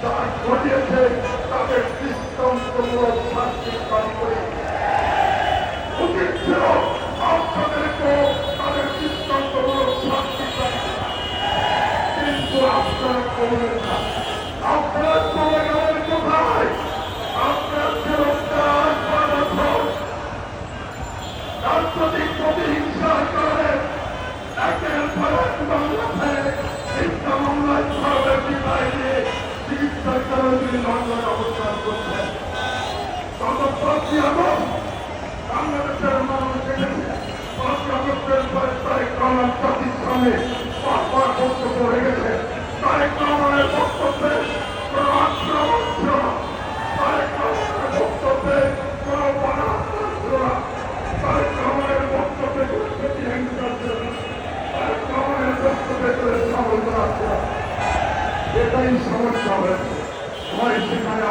যারা ঘটিয়েছে তাদের দৃষ্টান্তমূলক শাস্তি দাবি করি। উচিত ছিল আপনাদেরকেও তাদের দৃষ্টান্তমূলক শাস্তি দাবি করা, কিন্তু আপনারা করবেন না। আপনারা চলে গেলেন কোথায়? আপনার রাজনৈতিক প্রতিহিংসার কারণে একের পর এক বাংলাতে মিথ্যা মামলায় ভারতের বিদায় দিয়ে চিকিৎসার কারণে তিনি বাংলায় অবস্থান করছেন। গত 5ই আগস্ট বাংলাদেশের মানুষ দেখেছে 5ই আগস্টের পরে তারেক রহমান জাতির সামনে বারবার বক্তব্য হয়ে গেছে। তারেক রহমানের বক্তব্যে কোন আক্রমণ ছিল না, তারেক রহমানের বক্তব্যে কোন বানান্তর ছিল না, তারেক রহমানের বক্তব্যে কোন প্রতিহিংসা ছিল না, তারেক রহমানের বক্তব্যে কোন সমালোচনা ছিল না। এটাই সমস্যা হয়েছে। সেখানে